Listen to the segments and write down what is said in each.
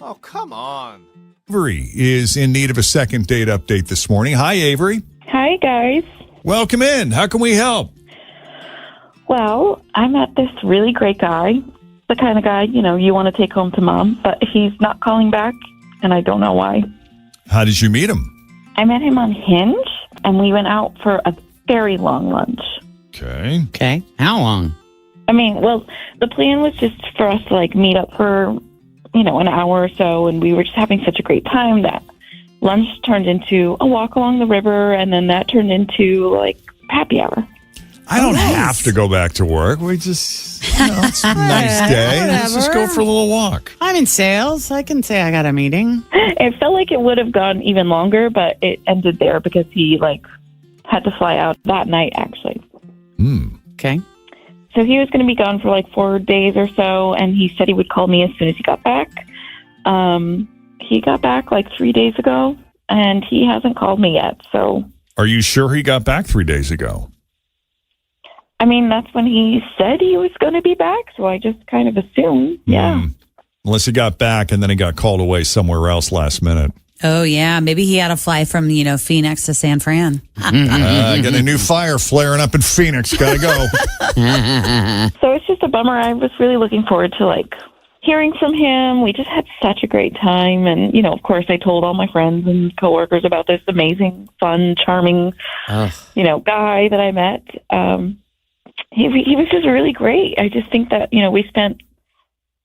Oh, come on. Avery is in need of a second date update this morning. Hi, Avery. Hi, guys. Welcome in. How can we help? Well, I met this really great guy, the kind of guy, you want to take home to mom, but he's not calling back, and I don't know why. How did you meet him? I met him on Hinge, and we went out for a very long lunch. Okay. How long? I mean, well, the plan was just for us to, meet up for, an hour or so, and we were just having such a great time that lunch turned into a walk along the river, and then that turned into, happy hour. I don't have to go back to work. We just, it's a nice day. Let's just go for a little walk. I'm in sales. I can say I got a meeting. It felt like it would have gone even longer, but it ended there because he, had to fly out that night, actually. Okay. So he was going to be gone for 4 days or so, and he said he would call me as soon as he got back. He got back 3 days ago, and he hasn't called me yet. So, are you sure he got back 3 days ago? I mean, that's when he said he was going to be back, so I just kind of assumed, yeah. Unless he got back and then he got called away somewhere else last minute. Oh, yeah. Maybe he had to fly from, Phoenix to San Fran. Got a new fire flaring up in Phoenix. Gotta go. So it's just a bummer. I was really looking forward to, hearing from him. We just had such a great time. And, of course, I told all my friends and coworkers about this amazing, fun, charming, guy that I met. He was just really great. I just think that,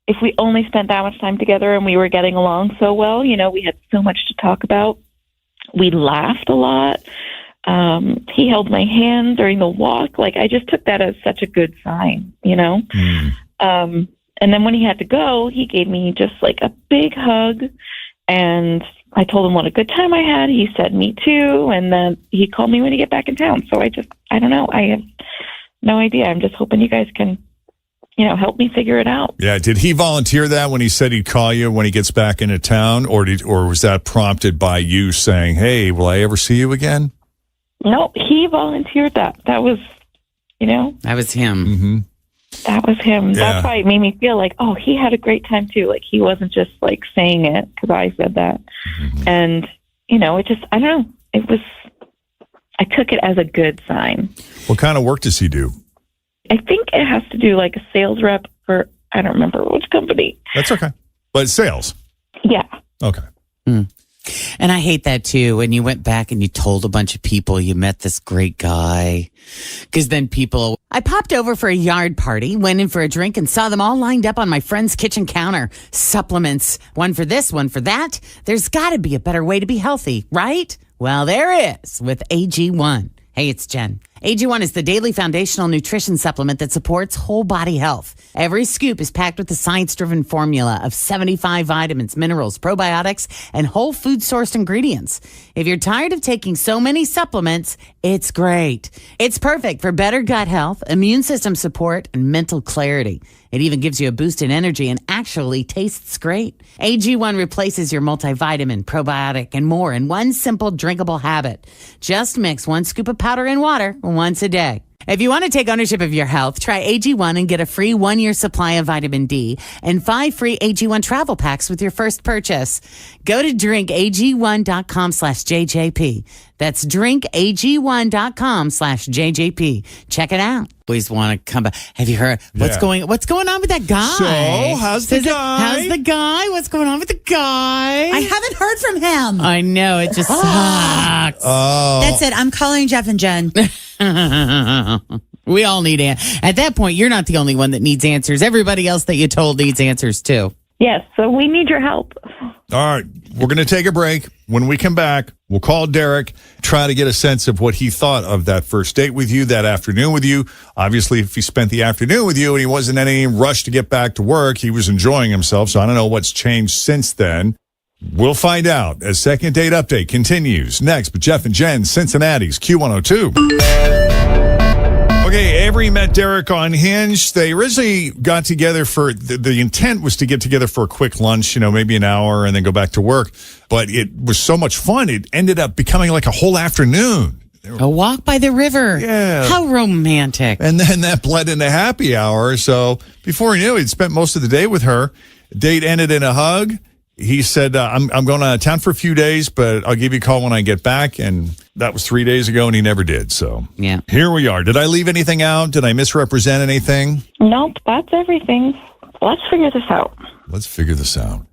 if we only spent that much time together and we were getting along so well, we had so much to talk about. We laughed a lot. He held my hand during the walk. I just took that as such a good sign, and then when he had to go, he gave me just a big hug, and I told him what a good time I had. He said, me too. And then he called me when he get back in town. So I don't know. I have no idea. I'm just hoping you guys can, help me figure it out. Yeah. Did he volunteer that when he said he'd call you when he gets back into town? Or was that prompted by you saying, hey, will I ever see you again? No, he volunteered that. That was, That was him. Mm-hmm. That was him. Yeah. That's why it made me feel he had a great time too. He wasn't just saying it because I said that. Mm-hmm. And, it just, I don't know. I took it as a good sign. What kind of work does he do? I think it has to do a sales rep for, I don't remember which company. That's okay. But sales. Yeah. Okay. And I hate that too. When you went back and you told a bunch of people you met this great guy. Because then I popped over for a yard party, went in for a drink and saw them all lined up on my friend's kitchen counter. Supplements. One for this, one for that. There's got to be a better way to be healthy, right? Well, there is with AG1. Hey, it's Jen. AG1 is the daily foundational nutrition supplement that supports whole body health. Every scoop is packed with the science-driven formula of 75 vitamins, minerals, probiotics, and whole food sourced ingredients. If you're tired of taking so many supplements, it's great. It's perfect for better gut health, immune system support, and mental clarity. It even gives you a boost in energy and actually tastes great. AG1 replaces your multivitamin, probiotic, and more in one simple drinkable habit. Just mix 1 scoop of powder in water once a day. If you want to take ownership of your health, try AG1 and get a free 1-year supply of vitamin D and 5 free AG1 travel packs with your first purchase. Go to drinkag1.com/JJP. That's drinkag1.com/JJP. Check it out. Always want to come back. Have you heard what's going on with that guy? So, how's the guy? What's going on with the guy? I haven't heard from him. I know, it just sucks. Oh. That's it. I'm calling Jeff and Jen. We all need at that point, you're not the only one that needs answers. Everybody else that you told needs answers too. Yes, so we need your help. All right. We're going to take a break. When we come back, we'll call Derek, try to get a sense of what he thought of that first date with you, that afternoon with you. Obviously, if he spent the afternoon with you and he wasn't in any rush to get back to work, he was enjoying himself. So I don't know what's changed since then. We'll find out as Second Date Update continues next. But Jeff and Jen, Cincinnati's Q102. Okay, Avery met Derek on Hinge. They originally got together for, the intent was to get together for a quick lunch, maybe an hour and then go back to work. But it was so much fun, it ended up becoming like a whole afternoon. A walk by the river. Yeah. How romantic. And then that bled into happy hour. So before he knew it, he'd spent most of the day with her. Date ended in a hug. He said, I'm going out of town for a few days, but I'll give you a call when I get back. And that was 3 days ago, and he never did. So Yeah. here we are. Did I leave anything out? Did I misrepresent anything? Nope, that's everything. Let's figure this out. Let's figure this out.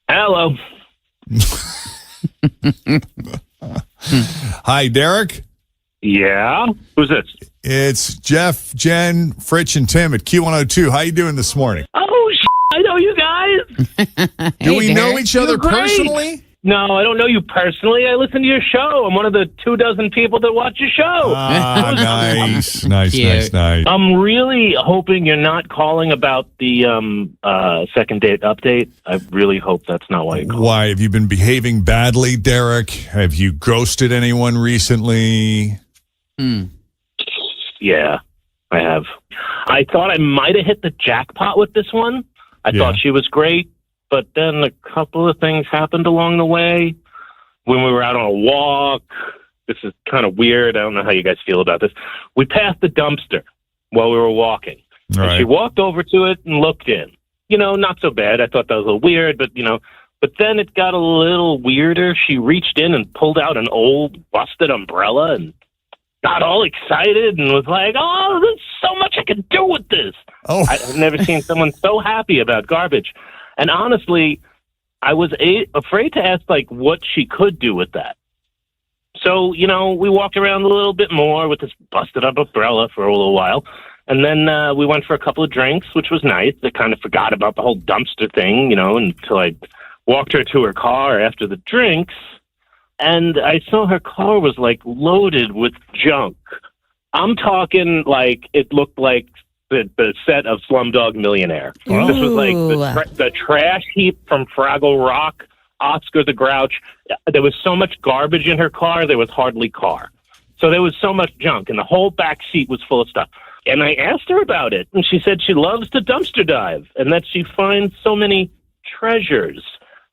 Hello. Hi, Derek. Yeah? Who's this? It's Jeff, Jen, Fritch, and Tim at Q102. How you doing this morning? Oh, I know you guys. Do we know each other You're great. personally? No, I don't know you personally. I listen to your show. I'm one of the 24 people that watch your show. Ah, nice. Nice, Cute. nice, nice. I'm really hoping you're not calling about the second date update. I really hope that's not why you called. Why? Have you been behaving badly, Derek? Have you ghosted anyone recently? Yeah, I have. I thought I might have hit the jackpot with this one. I thought she was great, but then a couple of things happened along the way. When we were out on a walk, this is kind of weird. I don't know how you guys feel about this. We passed the dumpster while we were walking. All And she right. walked over to it and looked in. You know, not so bad. I thought that was a little weird, but, you know. But then it got a little weirder. She reached in and pulled out an old busted umbrella and got all excited and was like, oh, there's so much I can do with this. Oh, I've never seen someone so happy about garbage. And honestly, I was afraid to ask, like, what she could do with that. So, you know, we walked around a little bit more with this busted up umbrella for a little while. And then we went for a couple of drinks, which was nice. I kind of forgot about the whole dumpster thing, you know, until I walked her to her car after the drinks. And I saw her car was, like, loaded with junk. I'm talking, like, it looked like the set of Slumdog Millionaire. Wow. This was like the trash heap from Fraggle Rock, Oscar the Grouch. There was so much garbage in her car, there was hardly car. So there was so much junk, and the whole back seat was full of stuff. And I asked her about it, and she said she loves to dumpster dive, and that she finds so many treasures.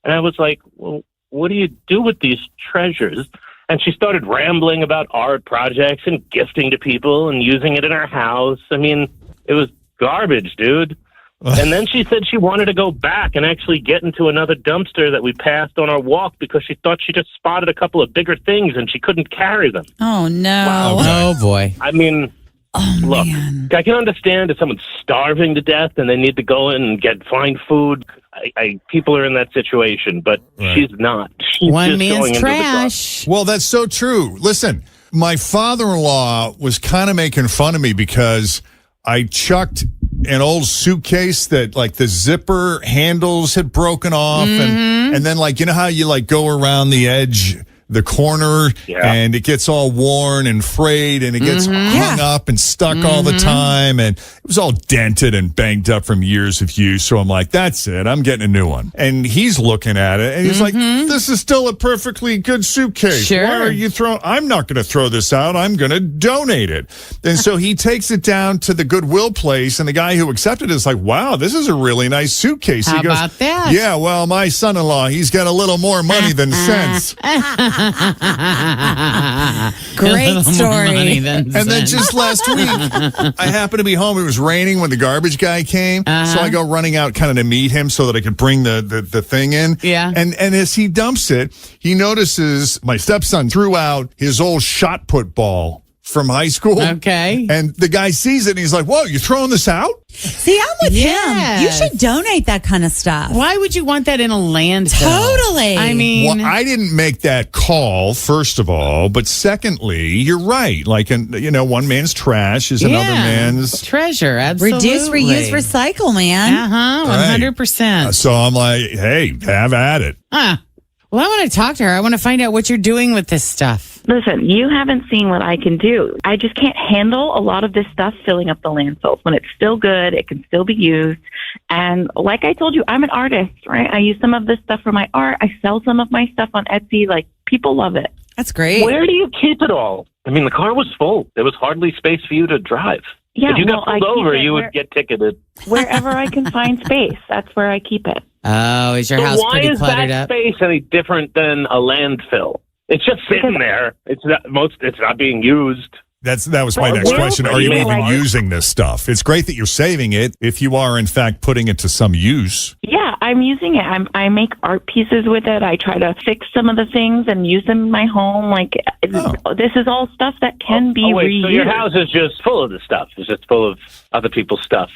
And I was like, well, what do you do with these treasures? And she started rambling about art projects and gifting to people and using it in her house. I mean, it was garbage, dude. And then she said she wanted to go back and actually get into another dumpster that we passed on our walk because she thought she just spotted a couple of bigger things and she couldn't carry them. Oh, no. Wow. Oh, boy. I mean, look, Man. I can understand if someone's starving to death and they need to go in and find food. People are in that situation, but she's not. She's One just going man's into the trash. well, that's so true. Listen, my father-in-law was kind of making fun of me because I chucked an old suitcase that, like, the zipper handles had broken off, and then, like, you know how you, like, go around the edge, the corner, and it gets all worn and frayed, and it gets hung up and stuck all the time, and it was all dented and banged up from years of use. So I'm like, that's it. I'm getting a new one. And he's looking at it, and he's like, this is still a perfectly good suitcase. Sure. Why are you throwing? I'm not going to throw this out. I'm going to donate it. And so he takes it down to the Goodwill place, and the guy who accepted it is like, wow, this is a really nice suitcase. How He goes, about that? yeah, well, my son-in-law, he's got a little more money than sense. Great story. And then just last week, I happened to be home. It was raining when the garbage guy came. So I go running out kind of to meet him so that I could bring the thing in. Yeah. And as he dumps it, he notices my stepson threw out his old shot put ball from high school. Okay. And the guy sees it and he's like, whoa, you throwing this out? See, I'm with him. You Yes. should donate that kind of stuff. Why would you want that in a landfill? Totally. I mean, Well, I didn't make that call, first of all. But secondly, you're right. Like, one man's trash is another man's. treasure. Absolutely. Reduce, reuse, recycle, man. Uh-huh. 100%. So I'm like, hey, have at it. Well, I want to talk to her. I want to find out what you're doing with this stuff. Listen, you haven't seen what I can do. I just can't handle a lot of this stuff filling up the landfills. When it's still good, it can still be used. And like I told you, I'm an artist, right? I use some of this stuff for my art. I sell some of my stuff on Etsy. Like, people love it. That's great. Where do you keep it all? I mean, the car was full. There was hardly space for you to drive. Yeah, if you got I pulled keep over, it you would get ticketed. wherever I can find space. That's where I keep it. Oh, is your So house why pretty is cluttered that up? space any different than a landfill? It's just sitting there. It's not being used. That was my But next where- question. Are you where- even using this stuff? It's great that you're saving it if you are, in fact, putting it to some use. Yeah, I'm using it. I make art pieces with it. I try to fix some of the things and use them in my home. Like, this is all stuff that can be reused. So your house is just full of this stuff. It's just full of other people's stuff.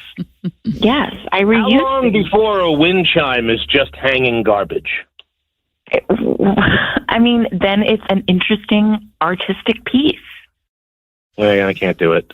Yes, I How reuse long things. before a wind chime is just hanging garbage? I mean, then it's an interesting artistic piece. I can't do it.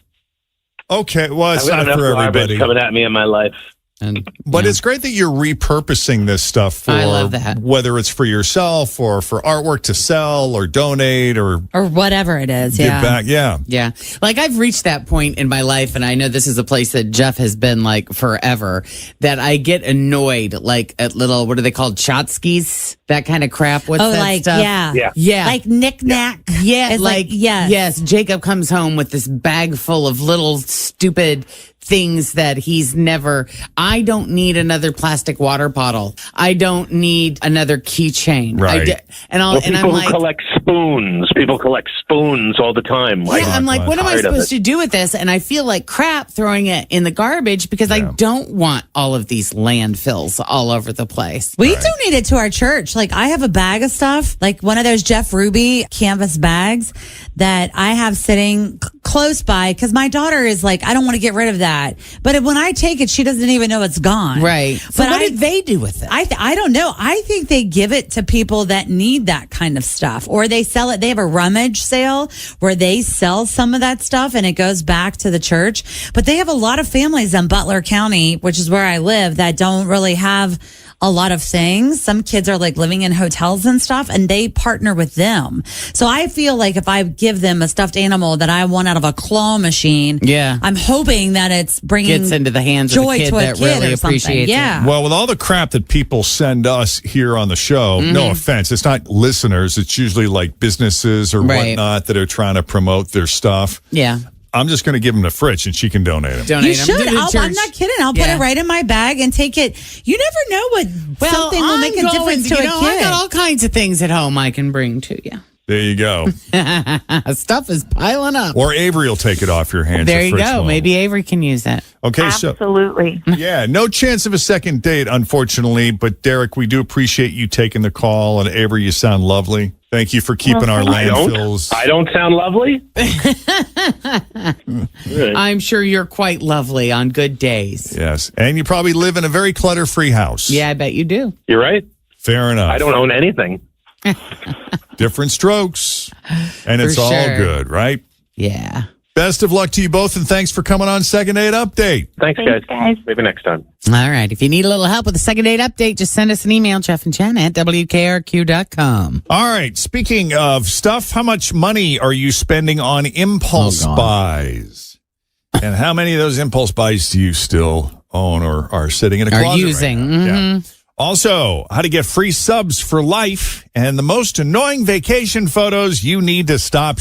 Okay, well, it's I've got not enough for garbage everybody. coming at me in my life. And, But yeah. it's great that you're repurposing this stuff for I love that. whether it's for yourself or for artwork to sell or donate or Or whatever it is. give Yeah. back. Yeah. Yeah. Like I've reached that point in my life, and I know this is a place that Jeff has been like forever, that I get annoyed like at little, what are they called? Chotskis? That kind of crap. What's Oh, that like, stuff? yeah. Yeah. Yeah. Like knick-knack. Yeah, It's like, yes. yes. Jacob comes home with this bag full of little stupid things that he's never. I don't need another plastic water bottle. I don't need another keychain. Right. And Well, I'm people like, who collect spoons. People collect spoons all the time. Like, yeah, I'm like, what am I tired of supposed it. to do with this? And I feel like crap throwing it in the garbage because I don't want all of these landfills all over the place. We donated to our church. Like, I have a bag of stuff, like one of those Jeff Ruby canvas bags that I have sitting close by because my daughter is like, I don't want to get rid of that. But when I take it, she doesn't even know it's gone. Right. So But what did they do with it? I don't know. I think they give it to people that need that kind of stuff, or they sell it. They have a rummage sale where they sell some of that stuff and it goes back to the church. But they have a lot of families in Butler County, which is where I live, that don't really have a lot of things. Some kids are like living in hotels and stuff, and they partner with them. So I feel like if I give them a stuffed animal that I want out of a claw machine, Yeah. I'm hoping that it's bringing Gets into the hands of a joy kid to a that kid really or something. appreciates it. Yeah. Well, with all the crap that people send us here on the show, no offense, it's not listeners. It's usually like businesses or Right. whatnot that are trying to promote their stuff. Yeah. I'm just going to give them to Fritz and she can donate them. Donate You them should. to the I'm church. not kidding. I'll put Yeah. it right in my bag and take it. You never know what something will make a difference to a I kid. got all kinds of things at home I can bring to you. There you go. Stuff is piling up. Or Avery will take it off your hands. There if you Fritz go. won't. Maybe Avery can use that. Okay, so Absolutely. yeah, no chance of a second date, unfortunately. But Derek, we do appreciate you taking the call, and Avery, you sound lovely. Thank you for keeping our landfills. I don't sound lovely. I'm sure you're quite lovely on good days. Yes, and you probably live in a very clutter-free house. Yeah, I bet you do. You're right. Fair enough. I don't own anything. Different strokes, and it's For all sure. good, right? Yeah. Best of luck to you both, and thanks for coming on Second Date Update. Thanks, Thanks, guys. Maybe next time. All right. If you need a little help with the second date update, just send us an email, Jeff and Jen at WKRQ.com. All right, speaking of stuff, how much money are you spending on impulse Oh, God. buys? And how many of those impulse buys do you still own or are sitting in a Are closet using, right now? Yeah. Also, how to get free subs for life and the most annoying vacation photos you need to stop